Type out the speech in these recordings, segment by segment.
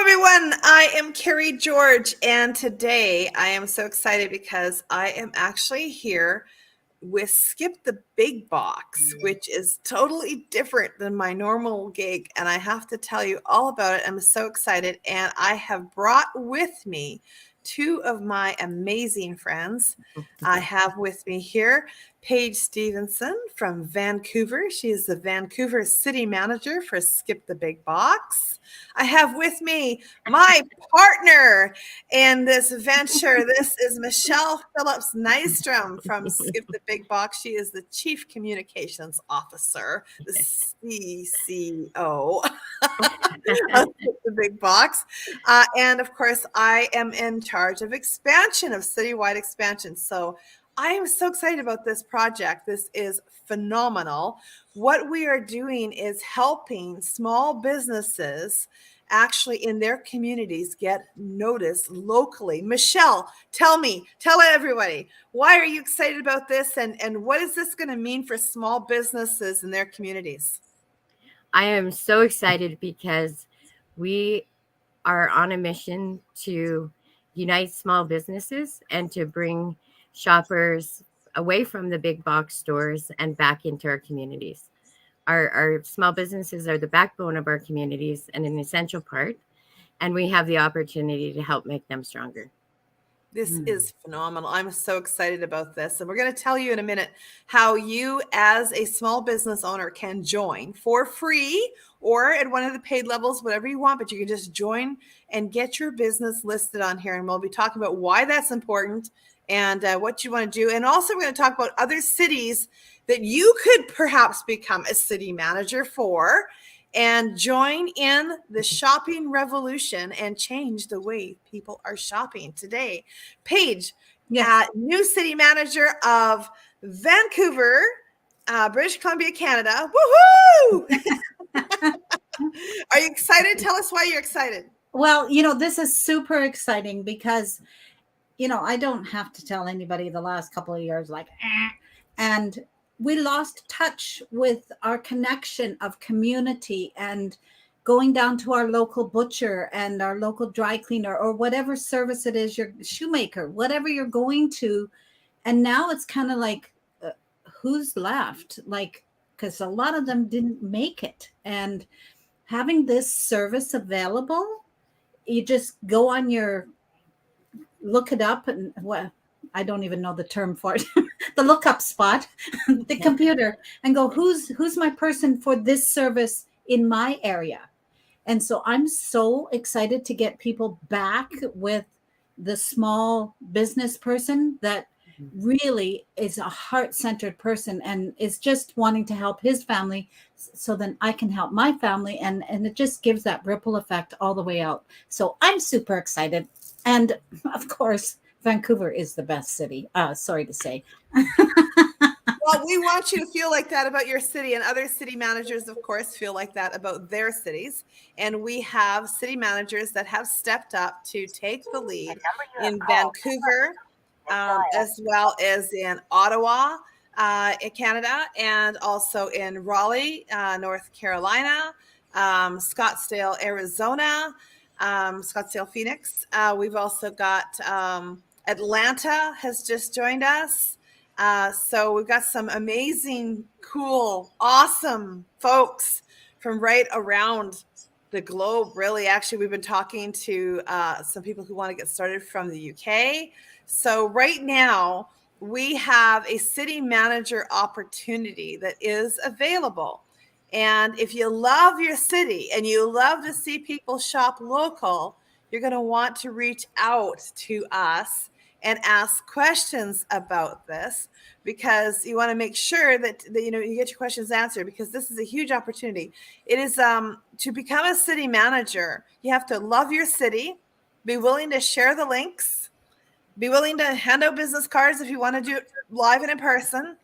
everyone. I am Carrie George, and today I am so excited because I am actually here with Skip the Big Box, which is totally different than my normal gig. And I have to tell you all about it. I'm so excited. And I have brought with me two of my amazing friends. I have with me here Paige Stevenson from Vancouver. She is the Vancouver City Manager for Skip the Big Box. I have with me my partner in this venture. This is Michelle Phillips Nystrom from Skip the Big Box. She is the Chief Communications Officer, the CCO of Skip the Big Box. And of course, I am in charge of expansion, of citywide expansion. So I am so excited about this project. This is phenomenal. What we are doing is helping small businesses actually in their communities get noticed locally. Michelle, tell everybody, why are you excited about this, and what is this going to mean for small businesses in their communities? I am so excited because we are on a mission to unite small businesses and to bring shoppers away from the big box stores and back into our communities. Our small businesses are the backbone of our communities and an essential part, and we have the opportunity to help make them stronger. This is phenomenal. I'm so excited about this. And we're going to tell you in a minute how you, as a small business owner, can join for free or at one of the paid levels, whatever you want, but you can just join and get your business listed on here. And we'll be talking about why that's important and what you want to do. And also, we're going to talk about other cities that you could perhaps become a city manager for and join in the shopping revolution and change the way people are shopping today. Paige, new city manager of Vancouver, British Columbia, Canada. Woohoo! Are you excited? Tell us why you're excited. Well, this is super exciting because, I don't have to tell anybody the last couple of years, and we lost touch with our connection of community and going down to our local butcher and our local dry cleaner or whatever service it is, your shoemaker, whatever you're going to. And now it's kind of like, who's left? Because a lot of them didn't make it. And having this service available, you just go on look it up and I don't even know the term for it, the lookup spot, the computer, and go, who's my person for this service in my area? And so I'm so excited to get people back with the small business person that really is a heart-centered person and is just wanting to help his family so then I can help my family. And it just gives that ripple effect all the way out. So I'm super excited. And of course, Vancouver is the best city. Sorry to say. Well, we want you to feel like that about your city, and other city managers, of course, feel like that about their cities. And we have city managers that have stepped up to take the lead in Vancouver, as well as in Ottawa, in Canada, and also in Raleigh, North Carolina, Scottsdale, Arizona, Scottsdale, Phoenix. We've also got Atlanta has just joined us. So we've got some amazing, cool, awesome folks from right around the globe, really. Actually, we've been talking to some people who want to get started from the UK. So right now, we have a city manager opportunity that is available. And if you love your city and you love to see people shop local, you're going to want to reach out to us and ask questions about this, because you want to make sure that you get your questions answered, because this is a huge opportunity. It is to become a city manager, you have to love your city, be willing to share the links, be willing to hand out business cards if you want to do it live and in person,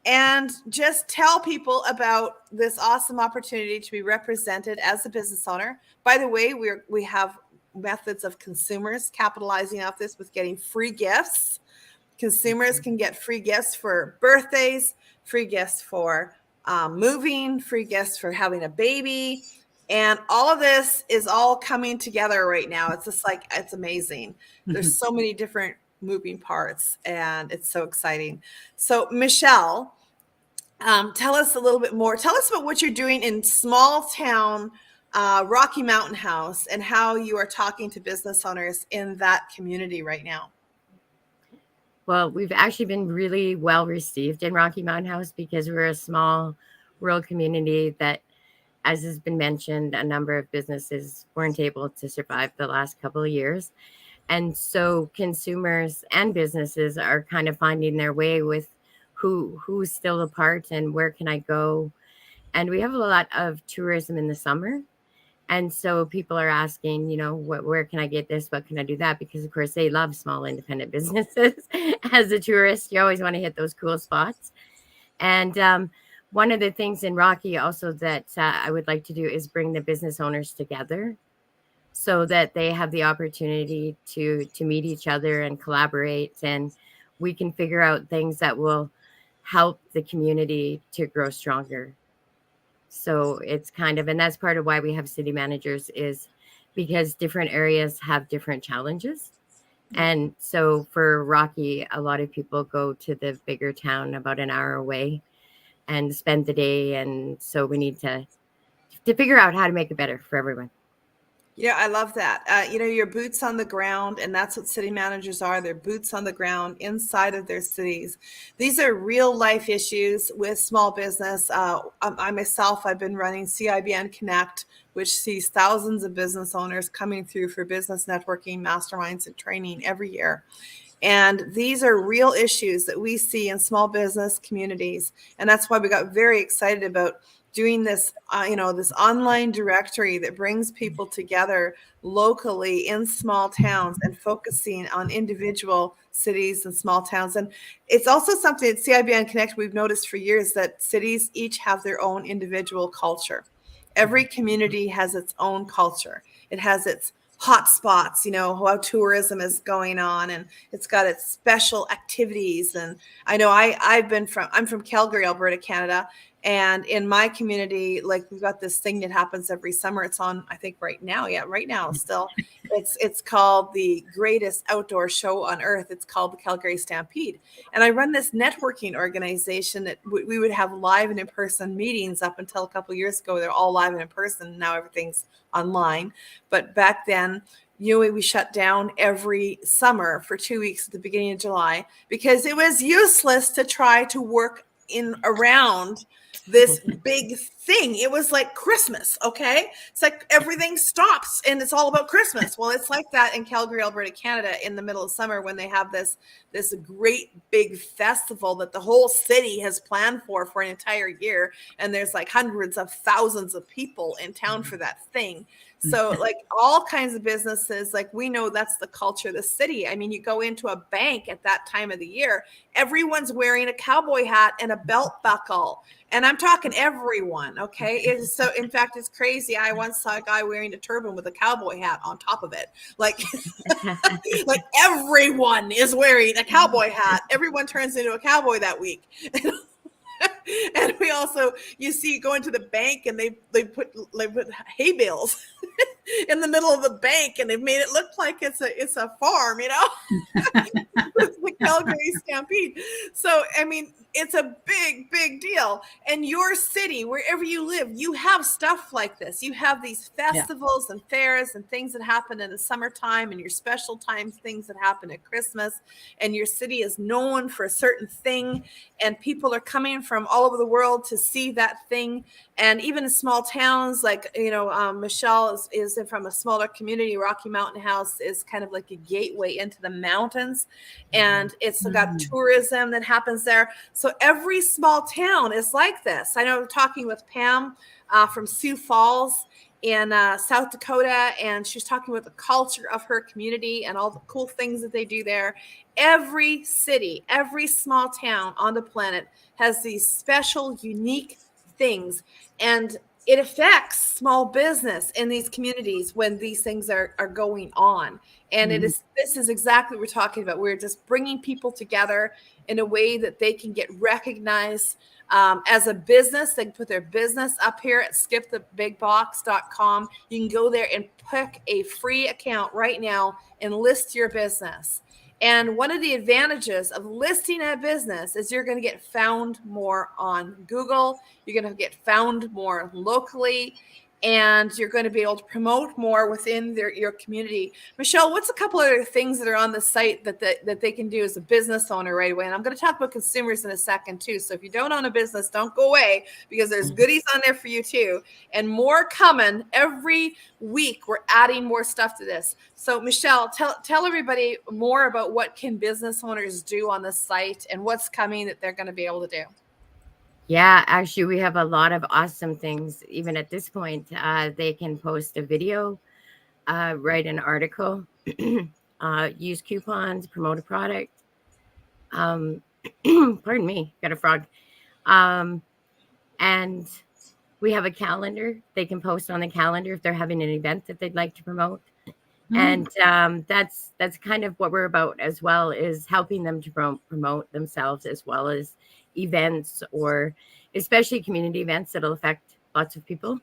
and just tell people about this awesome opportunity to be represented as a business owner. By the way, we have methods of consumers capitalizing off this with getting free gifts. Consumers can get free gifts for birthdays, free gifts for moving, free gifts for having a baby, And all of this is all coming together right now. It's just like, it's amazing. There's so many different moving parts, and it's so exciting. So Michelle, tell us a little bit more. Tell us about what you're doing in small town Rocky Mountain House and how you are talking to business owners in that community right now. Well, we've actually been really well received in Rocky Mountain House because we're a small rural community that, as has been mentioned, a number of businesses weren't able to survive the last couple of years. And so consumers and businesses are kind of finding their way with who's still apart and where can I go. And we have a lot of tourism in the summer. And so people are asking, where can I get this? What can I do that? Because, of course, they love small independent businesses. As a tourist, you always want to hit those cool spots. And one of the things in Rocky also that I would like to do is bring the business owners together so that they have the opportunity to meet each other and collaborate. And we can figure out things that will help the community to grow stronger. So it's kind of, and that's part of why we have city managers, is because different areas have different challenges. And so for Rocky, a lot of people go to the bigger town about an hour away and spend the day. And so we need to figure out how to make it better for everyone. Yeah, I love that. Your boots on the ground, and that's what city managers are. They're boots on the ground inside of their cities. These are real life issues with small business. I myself, I've been running CIBN Connect, which sees thousands of business owners coming through for business networking, masterminds, and training every year. And these are real issues that we see in small business communities. And that's why we got very excited about doing this, this online directory that brings people together locally in small towns and focusing on individual cities and small towns. And it's also something at CIBN Connect we've noticed for years, that cities each have their own individual culture. Every community has its own culture. It has its hot spots, how tourism is going on, and it's got its special activities. And I know I'm from Calgary, Alberta, Canada. And in my community, like, we've got this thing that happens every summer. It's on, I think right now still. It's called the greatest outdoor show on earth. It's called the Calgary Stampede. And I run this networking organization that we would have live and in-person meetings. Up until a couple of years ago, they're all live and in person. Now everything's online. But back then, we shut down every summer for 2 weeks at the beginning of July because it was useless to try to work in around this big thing. It was like Christmas. Okay. It's like everything stops and it's all about Christmas. Well, it's like that in Calgary, Alberta, Canada, in the middle of summer, when they have this great big festival that the whole city has planned for an entire year. And there's like hundreds of thousands of people in town for that thing. So like all kinds of businesses, like, we know that's the culture of the city. I mean, you go into a bank at that time of the year, everyone's wearing a cowboy hat and a belt buckle. And I'm talking everyone. Okay. So in fact, it's crazy. I once saw a guy wearing a turban with a cowboy hat on top of it. Like, like everyone is wearing a cowboy hat. Everyone turns into a cowboy that week. And we also, go into the bank and they put hay bales in the middle of the bank, and they've made it look like it's a farm, It's the Calgary Stampede. So, I mean, it's a big, big deal. And your city, wherever you live, you have stuff like this. You have these festivals and fairs and things that happen in the summertime, and your special times, things that happen at Christmas. And your city is known for a certain thing, and people are coming from all over the world to see that thing. And even in small towns, like, Michelle is from a smaller community. Rocky Mountain House is kind of like a gateway into the mountains, and it's got tourism that happens there. So every small town is like this. I know I'm talking with Pam from Sioux Falls in South Dakota, and she's talking about the culture of her community and all the cool things that they do there. Every city, every small town on the planet has these special, unique things. And it affects small business in these communities when these things are going on. And this is exactly what we're talking about. We're just bringing people together in a way that they can get recognized as a business. They can put their business up here at skipthebigbox.com. You can go there and pick a free account right now and list your business. And one of the advantages of listing a business is you're going to get found more on Google. You're going to get found more locally, and you're going to be able to promote more within your community. Michelle, what's a couple other things that are on the site that they can do as a business owner right away? And I'm going to talk about consumers in a second too. So if you don't own a business, don't go away, because there's goodies on there for you too, and more coming every week. We're adding more stuff to this. So Michelle, tell everybody more about what can business owners do on the site and what's coming that they're going to be able to do. Yeah, actually, we have a lot of awesome things. Even at this point, they can post a video, write an article, use coupons, promote a product. Pardon me, got a frog. And we have a calendar. They can post on the calendar if they're having an event that they'd like to promote. And that's kind of what we're about as well, is helping them to promote themselves, as well as events, or especially community events that'll affect lots of people.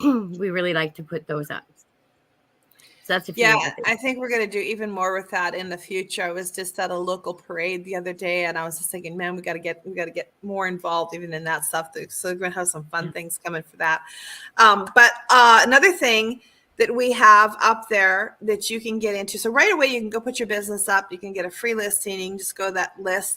We really like to put those up. So that's a few. Yeah, I think we're going to do even more with that in the future. I was just at a local parade the other day, and I was just thinking, man, we got to get more involved even in that stuff. So we're going to have some fun things coming for that. But another thing that we have up there that you can get into. So right away, you can go put your business up. You can get a free listing. You can just go to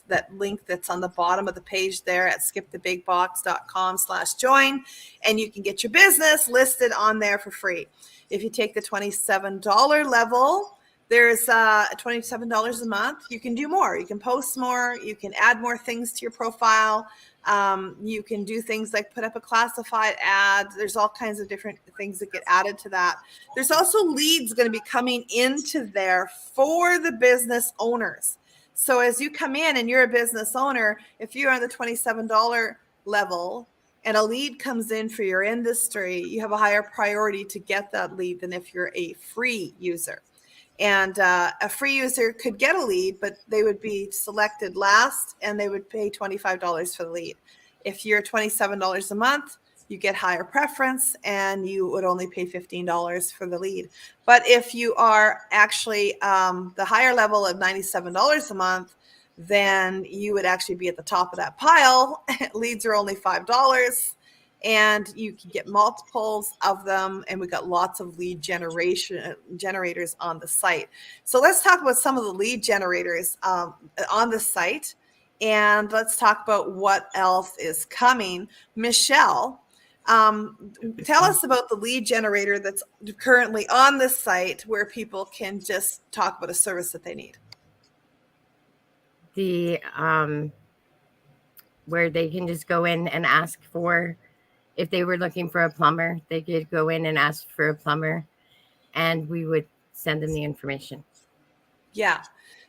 that link that's on the bottom of the page there at skipthebigbox.com/join, and you can get your business listed on there for free. If you take the $27 level, there's $27 a month. You can do more. You can post more. You can add more things to your profile. You can do things like put up a classified ad. There's all kinds of different things that get added to that. There's also leads going to be coming into there for the business owners. So as you come in and you're a business owner, if you're on the $27 level and a lead comes in for your industry, you have a higher priority to get that lead than if you're a free user. And a free user could get a lead, but they would be selected last and they would pay $25 for the lead. If you're $27 a month, you get higher preference and you would only pay $15 for the lead. But if you are actually the higher level of $97 a month, then you would actually be at the top of that pile. Leads are only $5. And you can get multiples of them. And we've got lots of lead generators on the site. So let's talk about some of the lead generators on the site. And let's talk about what else is coming. Michelle, tell us about the lead generator that's currently on the site where people can just talk about a service that they need. Where they can just go in and ask for, if they were looking for a plumber, they could go in and ask for a plumber, and we would send them the information. Yeah.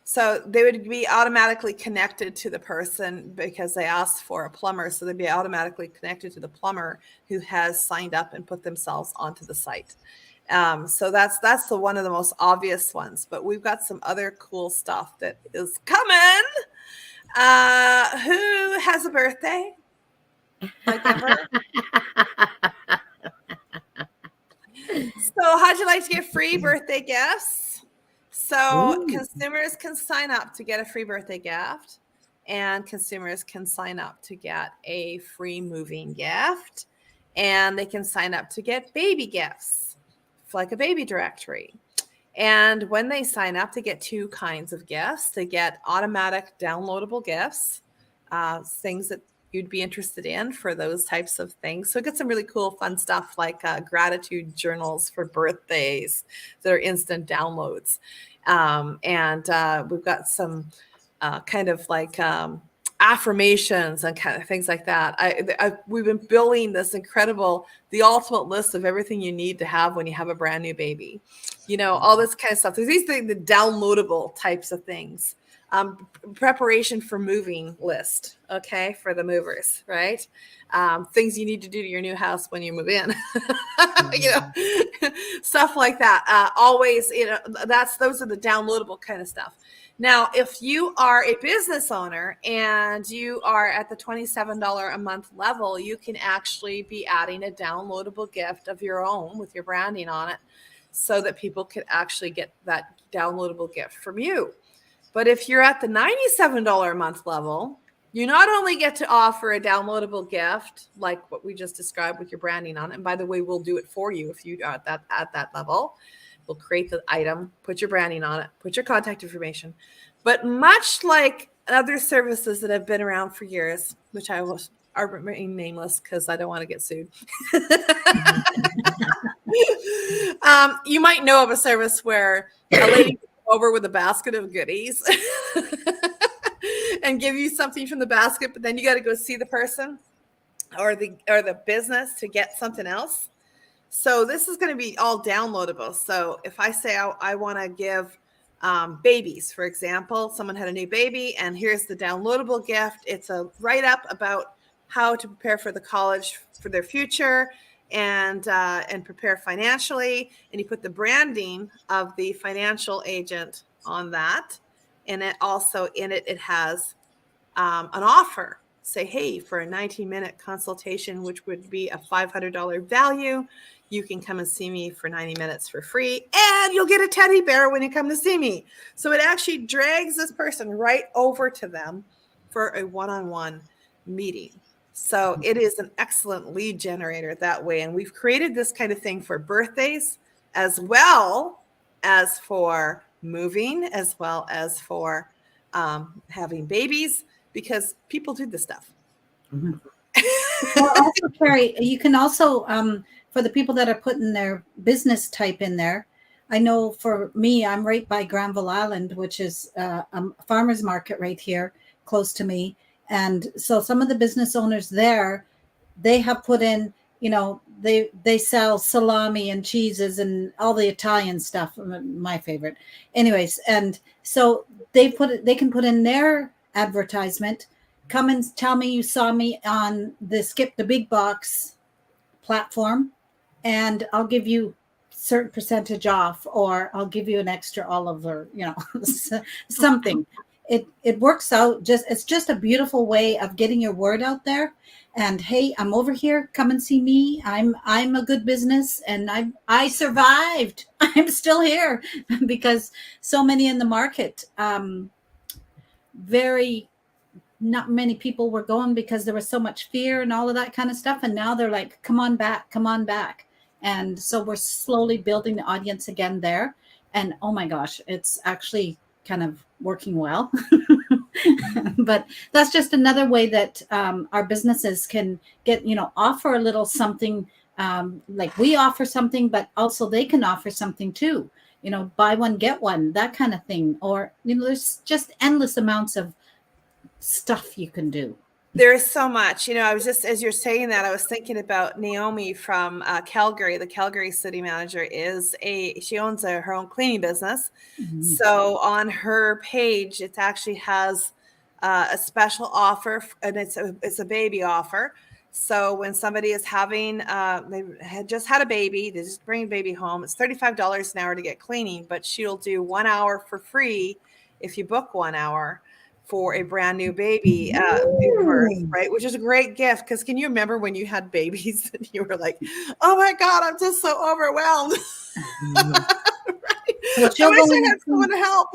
So they would be automatically connected to the person because they asked for a plumber. So they'd be automatically connected to the plumber who has signed up and put themselves onto the site. So that's one of the most obvious ones. But we've got some other cool stuff that is coming. Who has a birthday? Like ever? So how'd you like to get free birthday gifts? So consumers can sign up to get a free birthday gift, and consumers can sign up to get a free moving gift, and they can sign up to get baby gifts, like a baby directory. And when they sign up, they get two kinds of gifts. They get automatic downloadable gifts, things that you'd be interested in for those types of things. So get some really cool, fun stuff like gratitude journals for birthdays that are instant downloads. And we've got some kind of like affirmations and kind of things like that. We've been building this incredible, the ultimate list of everything you need to have when you have a brand new baby. You know, all this kind of stuff. There's these things, the downloadable types of things. preparation for moving list, okay, for the movers, right? Things you need to do to your new house when you move in, you know, stuff like that. Always, you know, those are the downloadable kind of stuff. Now, if you are a business owner and you are at the $27 a month level, you can actually be adding a downloadable gift of your own with your branding on it so that people could actually get that downloadable gift from you. But if you're at the $97 a month level, you not only get to offer a downloadable gift like what we just described with your branding on it, and by the way, we'll do it for you if you are at that level. We'll create the item, put your branding on it, put your contact information. But much like other services that have been around for years, which I will remain nameless because I don't want to get sued. You might know of a service where a lady over with a basket of goodies and give you something from the basket, but then you got to go see the person or the business to get something else. So this is going to be all downloadable. So if I say I want to give babies, for example, someone had a new baby and here's the downloadable gift. It's a write-up about how to prepare for the college for their future and prepare financially. And you put the branding of the financial agent on that. And it also in it has an offer. Say, hey, for a 19-minute consultation, which would be a $500 value, you can come and see me for 90 minutes for free, and you'll get a teddy bear when you come to see me. So it actually drags this person right over to them for a one-on-one meeting. So it is an excellent lead generator that way. And we've created this kind of thing for birthdays as well as for moving, as well as for having babies, because people do this stuff. Mm-hmm. Well, also, Carrie, you can also, for the people that are putting their business type in there, I know for me, I'm right by Granville Island, which is a farmer's market right here close to me. And so some of the business owners there, they have put in, you know, they sell salami and cheeses and all the Italian stuff, my favorite. Anyways, and so they can put in their advertisement, come and tell me you saw me on the Skip the BigBox platform, and I'll give you certain percentage off, or I'll give you an extra olive, or, you know, something. It works out. It's just a beautiful way of getting your word out there. And hey, I'm over here. Come and see me. I'm a good business, and I survived. I'm still here because so many in the market, not many people were going because there was so much fear and all of that kind of stuff. And now they're like, come on back, come on back. And so we're slowly building the audience again there. And oh my gosh, it's actually kind of working well. But that's just another way that our businesses can get, you know, offer a little something, like we offer something, but also they can offer something too, you know, buy one, get one, that kind of thing. Or, you know, there's just endless amounts of stuff you can do. There is so much. You know, I was just, as you're saying that, I was thinking about Naomi from Calgary. The Calgary city manager she owns her own cleaning business. Mm-hmm. So on her page, it actually has a special offer, and it's a baby offer. So when somebody is having, they had just had a baby, they just bring a baby home, it's $35 an hour to get cleaning, but she'll do 1 hour for free if you book 1 hour for a brand new baby birth, right? Which is a great gift, because can you remember when you had babies and you were like, oh my God, I'm just so overwhelmed. Right? Well, I wish I had someone to help.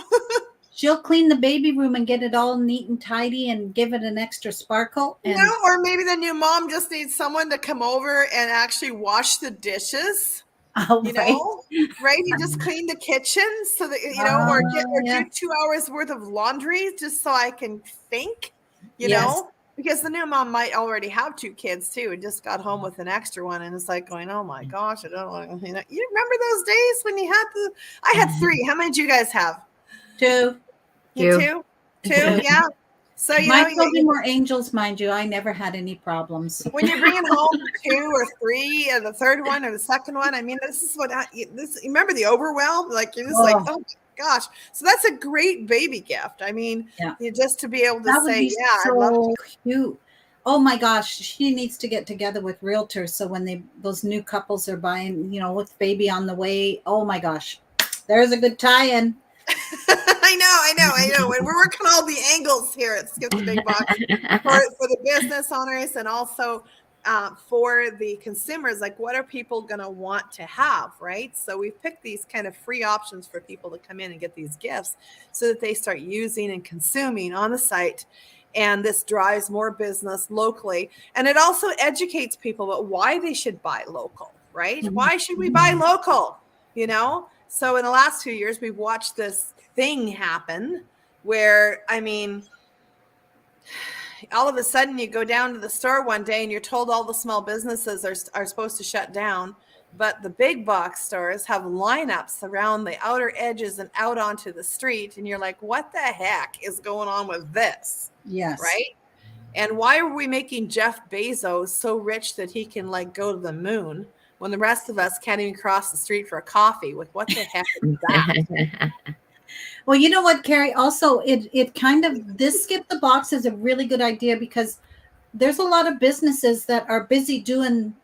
She'll clean the baby room and get it all neat and tidy and give it an extra sparkle. And no, or maybe the new mom just needs someone to come over and actually wash the dishes. Oh, you know, right? You just clean the kitchen so that, you know, or do 2 hours worth of laundry just so I can think, you know, because the new mom might already have 2 kids too and just got home with an extra one. And it's like going, oh my gosh, I don't want to, you remember those days when you had I had 3. How many did you guys have? 2. You 2? Yeah. So, my children were angels, mind you. I never had any problems. When you're bringing home 2 or 3, and the third one or the second one, I mean, this is what you remember the overwhelm? Like, you're just like, oh my gosh. So that's a great baby gift. I mean, Yeah. just to be able to That would say, be yeah, I'd love so to. cute. Oh my gosh, she needs to get together with realtors so when those new couples are buying, with baby on the way. Oh my gosh, there's a good tie-in. I know. And we're working all the angles here at Skip the Big Box for the business owners and also for the consumers. Like, what are people going to want to have, right? So we've picked these kind of free options for people to come in and get these gifts so that they start using and consuming on the site. And this drives more business locally. And it also educates people about why they should buy local, right? Why should we buy local? So in the last 2 years, we've watched this thing happen where, I mean, all of a sudden you go down to the store one day and you're told all the small businesses are supposed to shut down, but the big box stores have lineups around the outer edges and out onto the street. And you're like, what the heck is going on with this? Yes. Right. And why are we making Jeff Bezos so rich that he can go to the moon when the rest of us can't even cross the street for a coffee? With what the heck is that? Well, you know what, Carrie? Also, it kind of, this Skip the Box is a really good idea because there's a lot of businesses that are busy doing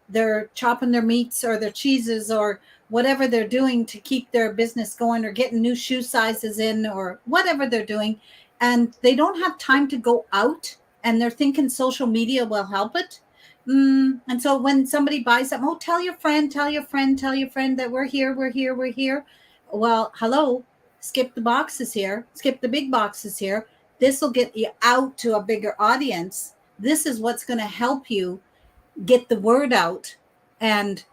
chopping their meats or their cheeses or whatever they're doing to keep their business going or getting new shoe sizes in or whatever they're doing. And they don't have time to go out and they're thinking social media will help it. And so when somebody buys something, oh, tell your friend that we're here. Well, hello, Skip the Box is here. Skip the Big Box is here. This will get you out to a bigger audience. This is what's going to help you get the word out. And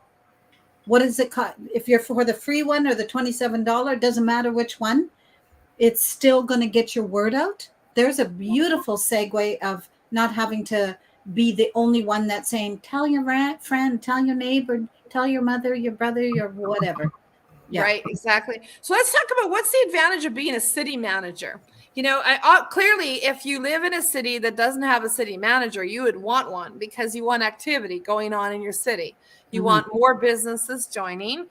what does it cost? If you're for the free one or the $27, doesn't matter which one, it's still going to get your word out. There's a beautiful segue of not having to be the only one that's saying, tell your friend, tell your neighbor, tell your mother, your brother, your whatever. Yeah. Right, exactly. So let's talk about what's the advantage of being a city manager. Clearly, if you live in a city that doesn't have a city manager, you would want one because you want activity going on in your city. You want more businesses joining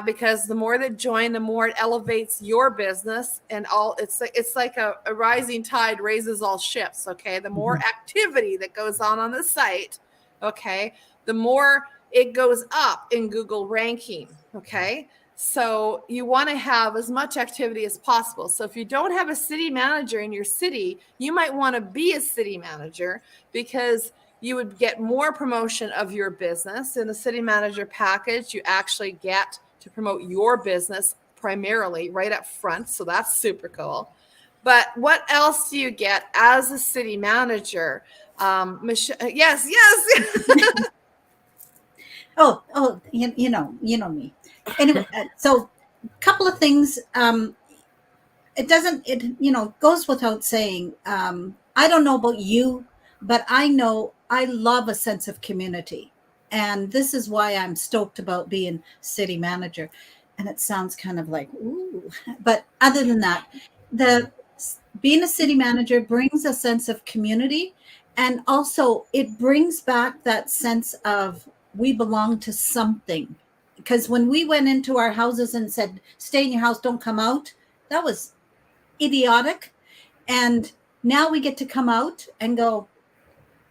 because the more that join, the more it elevates your business and all. It's like a rising tide raises all ships. Okay, the more activity that goes on the site, okay, the more it goes up in Google ranking. Okay. So you want to have as much activity as possible. So if you don't have a city manager in your city, you might want to be a city manager because you would get more promotion of your business. In the city manager package, you actually get to promote your business primarily right up front. So that's super cool. But what else do you get as a city manager? Michelle, yes. Oh, you know me. Anyway, so a couple of things. It goes without saying. I don't know about you, but I know I love a sense of community. And this is why I'm stoked about being city manager. And it sounds kind of like, ooh, but other than that, being a city manager brings a sense of community. And also it brings back that sense of we belong to something. Because when we went into our houses and said, stay in your house, don't come out, that was idiotic. And now we get to come out and go,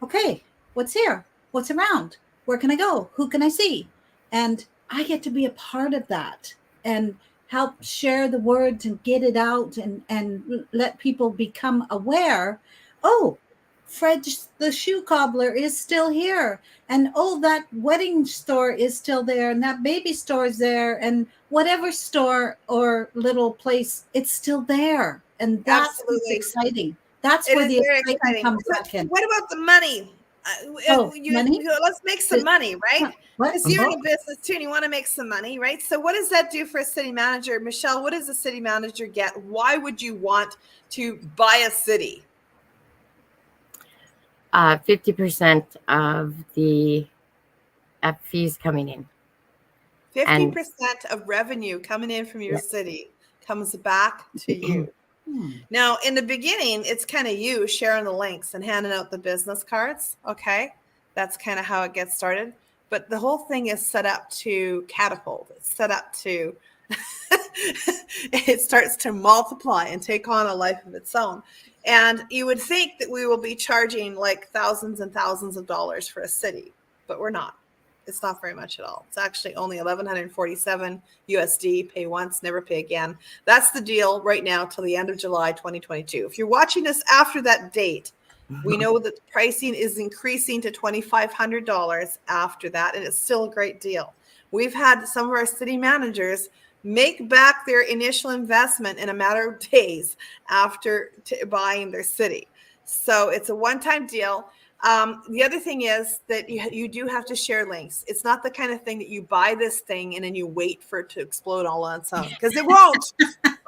okay, what's here? What's around? Where can I go? Who can I see? And I get to be a part of that and help share the words and get it out and let people become aware. Oh, Fred the shoe cobbler is still here. And oh, that wedding store is still there. And that baby store is there. And whatever store or little place, it's still there. And that's what's exciting. That's where the excitement comes back in. What about the money? Money? Let's make some money, right? What? Because you're in a business too and you want to make some money, right? So what does that do for a city manager? Michelle, what does a city manager get? Why would you want to buy a city? 50% of the fees coming in. 50% of revenue coming in from your city comes back to you. Now, in the beginning, it's kind of you sharing the links and handing out the business cards. Okay. That's kind of how it gets started. But the whole thing is set up to catapult. It's set up to it starts to multiply and take on a life of its own. And you would think that we will be charging like thousands and thousands of dollars for a city, but we're not. It's not very much at all. It's actually only 1,147 USD. Pay once, never pay again. That's the deal right now till the end of July 2022. If you're watching us after that date, we know that the pricing is increasing to $2,500 after that, and it's still a great deal. We've had some of our city managers make back their initial investment in a matter of days after buying their city. So it's a one-time deal. The other thing is that you do have to share links. It's not the kind of thing that you buy this thing and then you wait for it to explode all on its own, because it won't.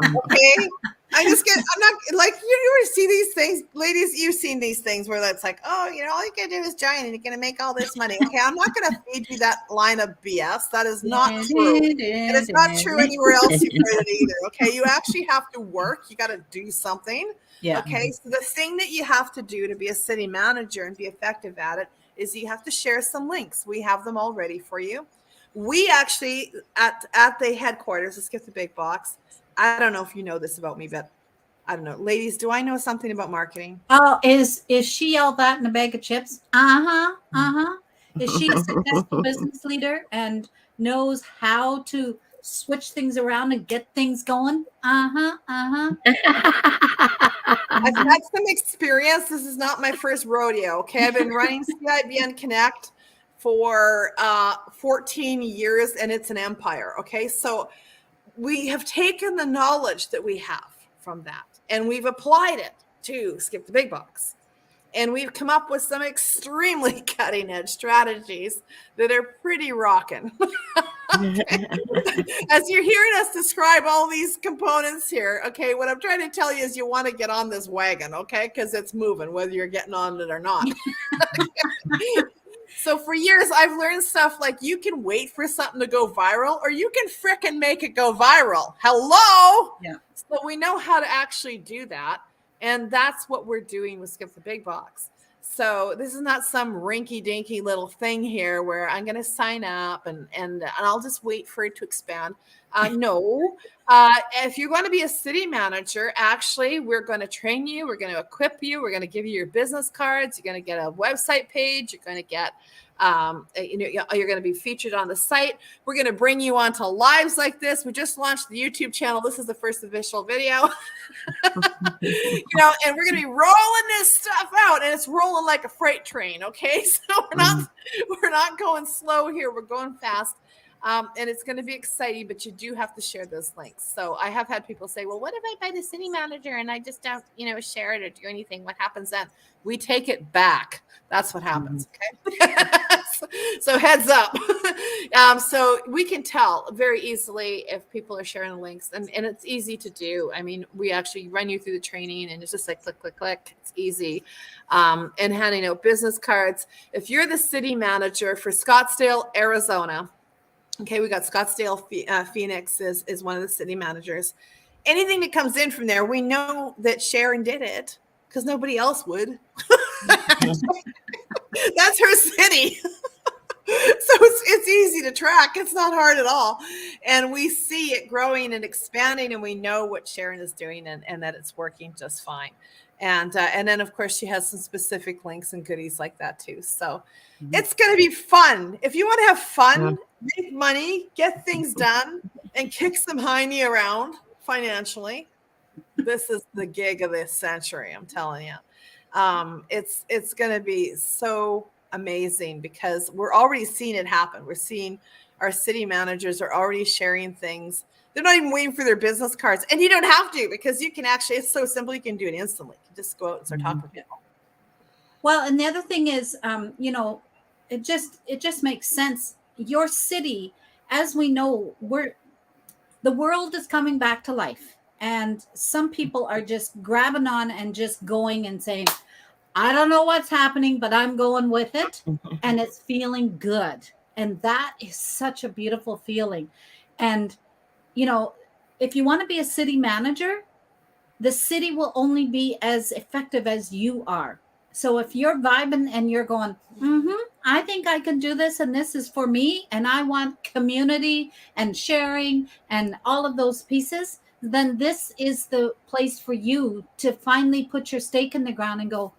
Okay. I'm not like, you see these things, ladies, you've seen these things where that's like, oh, all you gotta do is join and you're gonna make all this money. Okay, I'm not gonna feed you that line of BS. That is not true. And it's not true anywhere else you've heard it either. Okay, you actually have to work, you gotta do something. Yeah. Okay, so the thing that you have to do to be a city manager and be effective at it is you have to share some links. We have them all ready for you. We actually, at the headquarters, let's get the big box. I don't know if you know this about me, but I don't know. Ladies, do I know something about marketing? Oh, is she all that in a bag of chips? Is she a successful business leader and knows how to switch things around and get things going? I've had some experience. This is not my first rodeo. Okay, I've been running CIBN Connect for 14 years, and it's an empire. Okay, so we have taken the knowledge that we have from that and we've applied it to Skip the Big Box. And we've come up with some extremely cutting edge strategies that are pretty rocking. As you're hearing us describe all these components here, okay, what I'm trying to tell you is you want to get on this wagon, okay, because it's moving, whether you're getting on it or not. So for years, I've learned stuff like you can wait for something to go viral or you can frickin' make it go viral. Hello? Yeah. So we know how to actually do that. And that's what we're doing with Skip the Big Box. So this is not some rinky-dinky little thing here where I'm going to sign up and I'll just wait for it to expand. No. If you're going to be a city manager, actually, we're going to train you. We're going to equip you. We're going to give you your business cards. You're going to get a website page. You're going to get, you're going to be featured on the site. We're going to bring you onto lives like this. We just launched the YouTube channel. This is the first official video. And we're going to be rolling this stuff out, and it's rolling like a freight train. Okay, so we're not going slow here. We're going fast. And it's going to be exciting, but you do have to share those links. So I have had people say, well, what if I buy the city manager and I just don't, share it or do anything? What happens then? We take it back. That's what happens. Okay. So heads up. So we can tell very easily if people are sharing the links, and it's easy to do. I mean, we actually run you through the training and it's just like click, click, click. It's easy. And handing out business cards. If you're the city manager for Scottsdale, Arizona, okay, we got Scottsdale, Phoenix is one of the city managers. Anything that comes in from there, we know that Sharon did it because nobody else would. That's her city. So it's easy to track. It's not hard at all. And we see it growing and expanding, and we know what Sharon is doing and that it's working just fine. And then, of course, she has some specific links and goodies like that, too. So it's going to be fun. If you want to have fun, make money, get things done, and kick some hiney around financially, this is the gig of this century, I'm telling you. It's going to be so amazing because we're already seeing it happen. We're seeing our city managers are already sharing things. They're not even waiting for their business cards. And you don't have to, because you can actually, it's so simple. You can do it instantly. You can just go out and start talking to people. Well, and the other thing is, it just makes sense. Your city, as we know, the world is coming back to life. And some people are just grabbing on and just going and saying, I don't know what's happening, but I'm going with it. And it's feeling good. And that is such a beautiful feeling. And, if you want to be a city manager, the city will only be as effective as you are. So if you're vibing and you're going, I think I can do this, and this is for me, and I want community and sharing and all of those pieces, then this is the place for you to finally put your stake in the ground and go,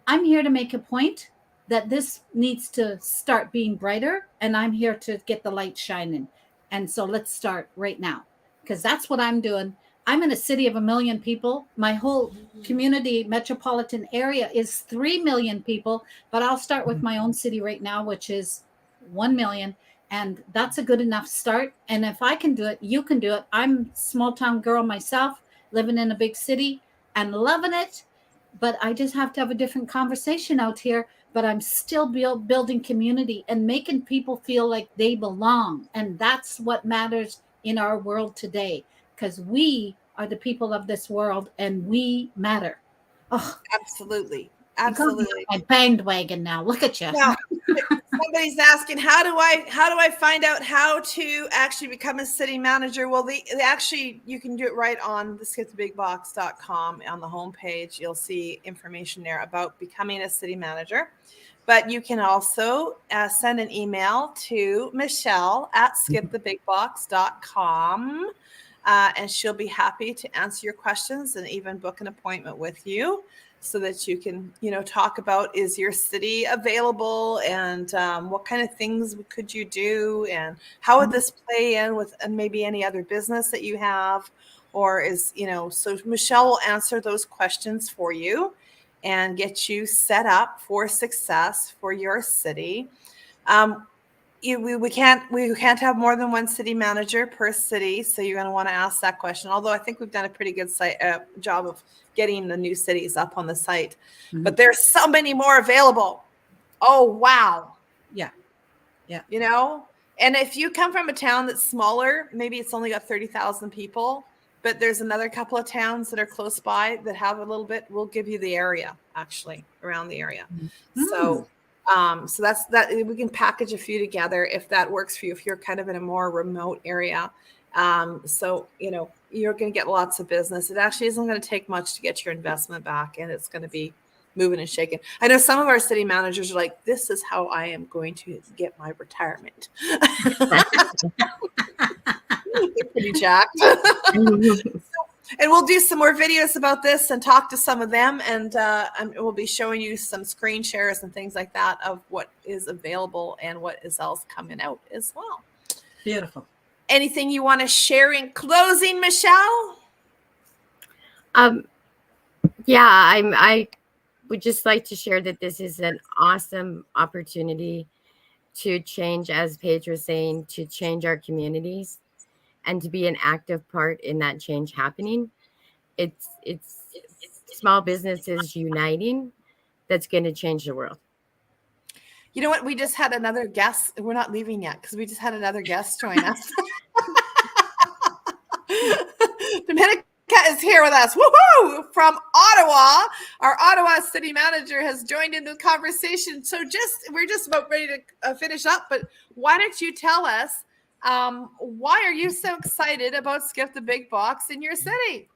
I'm here to make a point that this needs to start being brighter, and I'm here to get the light shining. And so let's start right now, because that's what I'm doing. I'm in a city of 1 million people. My whole community metropolitan area is 3 million people, but I'll start with my own city right now, which is 1 million. And that's a good enough start. And if I can do it, you can do it. I'm a small town girl myself, living in a big city and loving it, but I just have to have a different conversation out here. But I'm still building community and making people feel like they belong. And that's what matters in our world today, because we are the people of this world and we matter. Oh, Absolutely. you got me on my bandwagon now. Look at you. Now, somebody's asking, how do I find out how to actually become a city manager? Well, they actually, you can do it right on the skipthebigbox.com on the homepage. You'll see information there about becoming a city manager. But you can also send an email to Michelle at skipthebigbox.com. And she'll be happy to answer your questions and even book an appointment with you, so that you can, talk about, is your city available, and what kind of things could you do, and how would this play in with maybe any other business that you have, or so Michelle will answer those questions for you and get you set up for success for your city. We can't have more than one city manager per city, so you're going to want to ask that question. Although I think we've done a pretty good job of getting the new cities up on the site, but there's so many more available. Oh wow! Yeah. And if you come from a town that's smaller, maybe it's only got 30,000 people, but there's another couple of towns that are close by that have a little bit. We'll give you the area, actually, around the area. So that's that. We can package a few together if that works for you, if you're kind of in a more remote area. So you're going to get lots of business. It actually isn't going to take much to get your investment back, and it's going to be moving and shaking. I know some of our city managers are like, this is how I am going to get my retirement. They're pretty jacked. And we'll do some more videos about this and talk to some of them. And we'll be showing you some screen shares and things like that of what is available and what is else coming out as well. Beautiful. Anything you want to share in closing, Michelle? Yeah, I would just like to share that this is an awesome opportunity to change, as Paige was saying, to change our communities and to be an active part in that change happening. It's small businesses uniting that's going to change the world. You know what? We just had another guest. We're not leaving yet because we just had another guest join us. Dominica is here with us. Woohoo! From Ottawa. Our Ottawa city manager has joined in the conversation. So we're just about ready to finish up. But why don't you tell us, why are you so excited about Skip the Big Box in your city?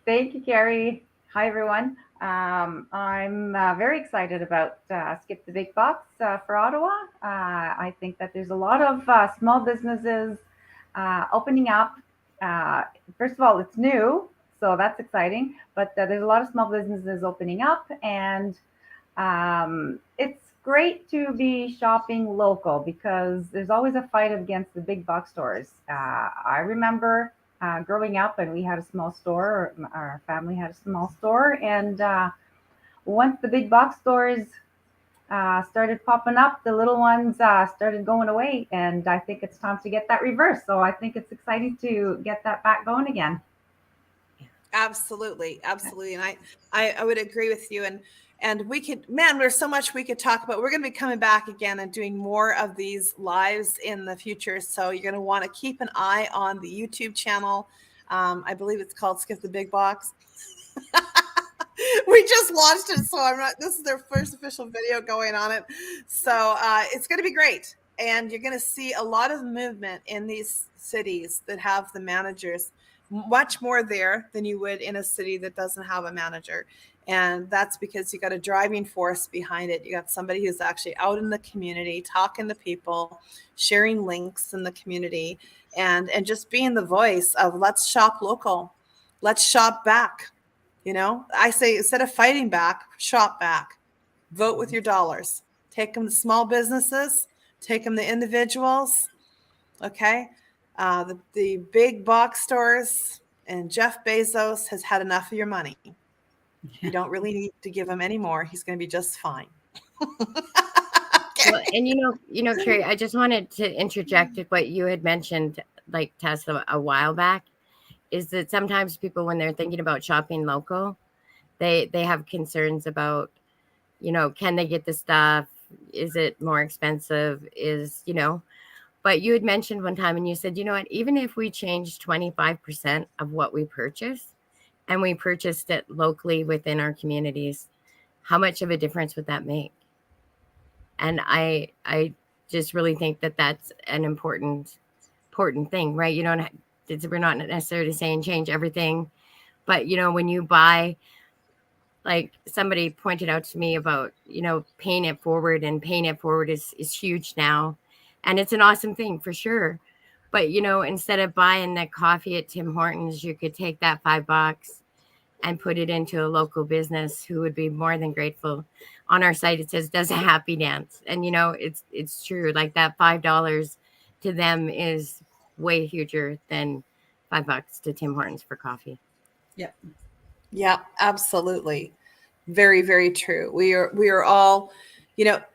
Thank you, Carrie. Hi, everyone. I'm very excited about Skip the Big Box for Ottawa. I think that there's a lot of small businesses opening up. First of all, it's new, so that's exciting. But there's a lot of small businesses opening up, and it's great to be shopping local because there's always a fight against the big box stores. I remember growing up, and we had a small store. Our family had a small store, and once the big box stores started popping up, the little ones started going away, and I think it's time to get that reversed. So I think it's exciting to get that back going again. Absolutely, and I would agree with you. And we could, there's so much we could talk about. We're going to be coming back again and doing more of these lives in the future. So you're going to want to keep an eye on the YouTube channel. I believe it's called Skip the Big Box. We just launched it, so this is their first official video going on it. So it's going to be great. And you're going to see a lot of movement in these cities that have the managers much more there than you would in a city that doesn't have a manager. And that's because you got a driving force behind it. You got somebody who's actually out in the community, talking to people, sharing links in the community, and just being the voice of let's shop local, let's shop back. I say instead of fighting back, shop back, vote with your dollars, take them to small businesses, take them to individuals. Okay. The big box stores and Jeff Bezos has had enough of your money. You don't really need to give him any more. He's going to be just fine. Well, and Carrie, I just wanted to interject with what you had mentioned, like Tesla a while back, is that sometimes people, when they're thinking about shopping local, they have concerns about, can they get the stuff? Is it more expensive? But you had mentioned one time and you said, you know what, even if we changed 25% of what we purchase and we purchased it locally within our communities, how much of a difference would that make? And I just really think that that's an important thing, right? We're not necessarily saying change everything, but when you buy, like somebody pointed out to me about, paying it forward, and paying it forward is huge now. And it's an awesome thing for sure. But, instead of buying the coffee at Tim Hortons, you could take that $5 and put it into a local business who would be more than grateful. On our site, it says, does a happy dance. And, it's true. Like that $5 to them is way huger than $5 to Tim Hortons for coffee. Yep. Yeah, absolutely. Very, very true. We are all,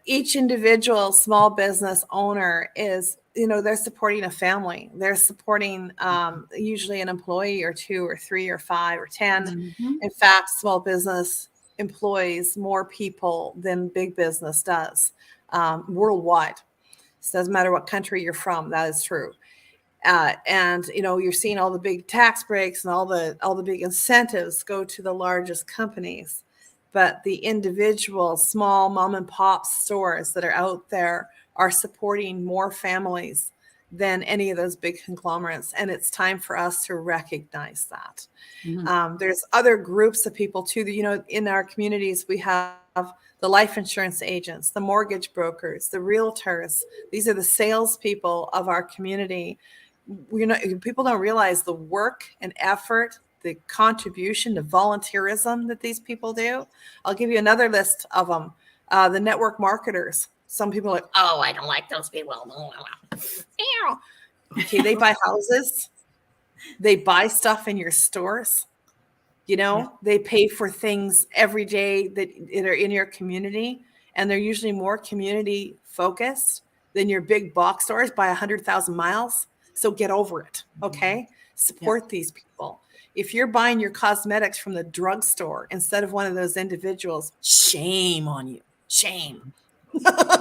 each individual small business owner is, they're supporting a family. They're supporting usually an employee or 2 or 3 or 5 or 10. Mm-hmm. In fact, small business employs more people than big business does worldwide. So it doesn't matter what country you're from. That is true. And you're seeing all the big tax breaks and all the big incentives go to the largest companies, but the individual small mom and pop stores that are out there are supporting more families than any of those big conglomerates. And it's time for us to recognize that. Mm-hmm. There's other groups of people too that, in our communities, we have the life insurance agents, the mortgage brokers, the realtors. These are the salespeople of our community. People don't realize the work and effort, the contribution, the volunteerism that these people do. I'll give you another list of them. The network marketers. Some people are like, oh, I don't like those people. Okay, they buy houses. They buy stuff in your stores. They pay for things every day that are in your community. And they're usually more community focused than your big box stores by 100,000 miles. So get over it. Okay. Support these people. If you're buying your cosmetics from the drugstore instead of one of those individuals, shame on you. Shame.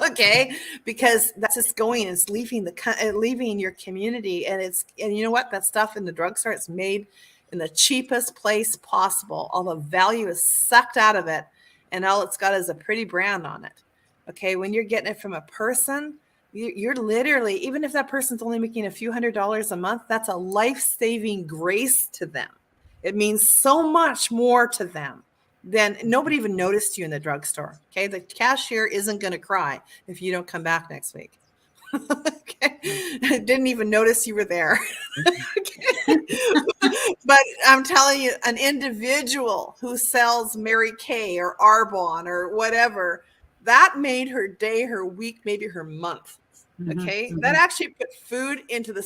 Okay. Because that's just it's leaving your community. And you know what? That stuff in the drugstore, it's made in the cheapest place possible. All the value is sucked out of it. And all it's got is a pretty brand on it. Okay. When you're getting it from a person, you're literally, even if that person's only making a few $100s a month, that's a life-saving grace to them. It means so much more to them than nobody even noticed you in the drugstore. Okay. The cashier isn't going to cry if you don't come back next week. Okay. Didn't even notice you were there. But I'm telling you, an individual who sells Mary Kay or Arbonne or whatever, that made her day, her week, maybe her month. Okay. Mm-hmm. That actually put food into the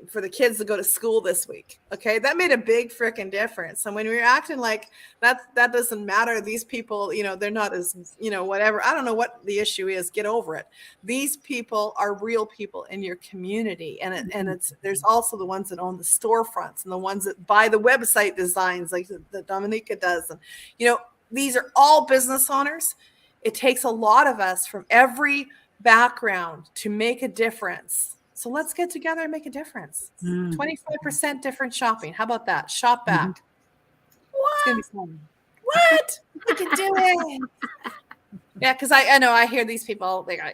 for the kids to go to school this week. Okay. That made a big freaking difference. And when we're acting like that doesn't matter, these people, they're not as, whatever. I don't know what the issue is. Get over it. These people are real people in your community. And there's also the ones that own the storefronts and the ones that buy the website designs like that Dominica does. And, these are all business owners. It takes a lot of us from every background to make a difference. So let's get together and make a difference. 25% different shopping. How about that? Shop back. What? It's gonna be fun. What? We can do it. Yeah, because I know I hear these people. They got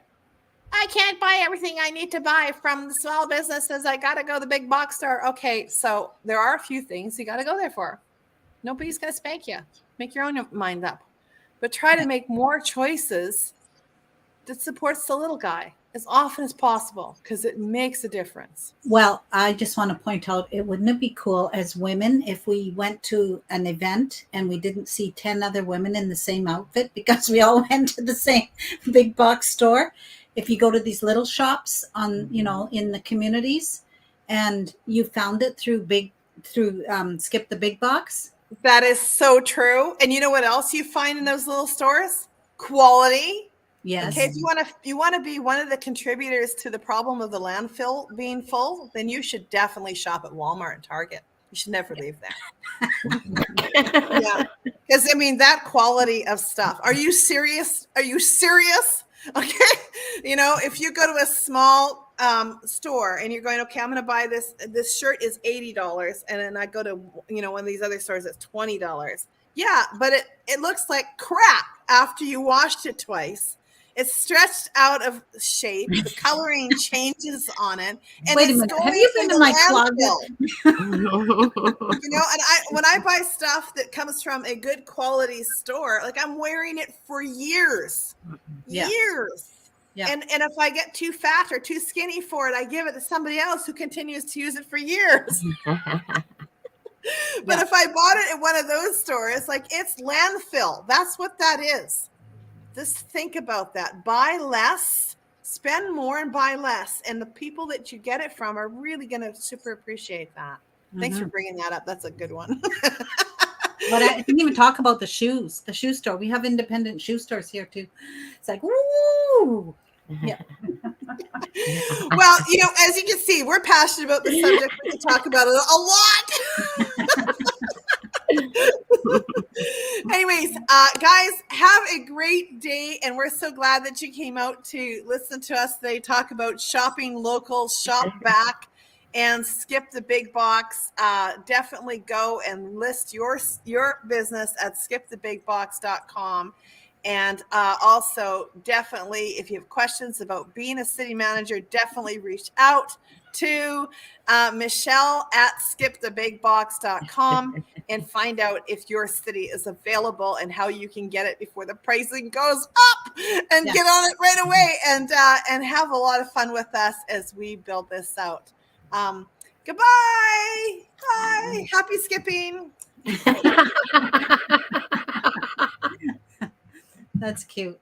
I can't buy everything I need to buy from the small businesses. I got to go to the big box store. Okay, so there are a few things you got to go there for. Nobody's going to spank you. Make your own mind up. But try to make more choices that supports the little guy as often as possible because it makes a difference. Well, I just want to point out, wouldn't it be cool as women if we went to an event and we didn't see 10 other women in the same outfit because we all went to the same big box store? If you go to these little shops on, in the communities and you found it through Skip the Big Box. That is so true. And you know what else you find in those little stores? Quality. Yes. Okay, if you want to be one of the contributors to the problem of the landfill being full, then you should definitely shop at Walmart and Target. You should never leave there. Yeah, because I mean that quality of stuff. Are you serious? Are you serious? Okay, if you go to a small store and you're going, okay, I'm going to buy this. This shirt is $80, and then I go to one of these other stores that's $20. Yeah, but it looks like crap after you washed it twice. It's stretched out of shape. The coloring changes on it. And wait a minute. Have you been in my closet? And when I buy stuff that comes from a good quality store, like I'm wearing it for years. Yeah. Years. Yeah. And if I get too fat or too skinny for it, I give it to somebody else who continues to use it for years. But if I bought it at one of those stores, like it's landfill. That's what that is. Just think about that. Buy less, spend more, and buy less. And the people that you get it from are really going to super appreciate that. Thanks for bringing that up. That's a good one. But I didn't even talk about the shoe store. We have independent shoe stores here too. It's like, woo! Yeah. Well, as you can see, we're passionate about the subject. We can talk about it a lot. Anyways, guys, have a great day. And we're so glad that you came out to listen to us today talk about shopping local, shop back, and skip the big box. Definitely go and list your business at skipthebigbox.com. And also, definitely, if you have questions about being a city manager, definitely reach out to Michelle at skipthebigbox.com and find out if your city is available and how you can get it before the pricing goes up and get on it right away and have a lot of fun with us as we build this out. Goodbye. Bye. Happy skipping. That's cute.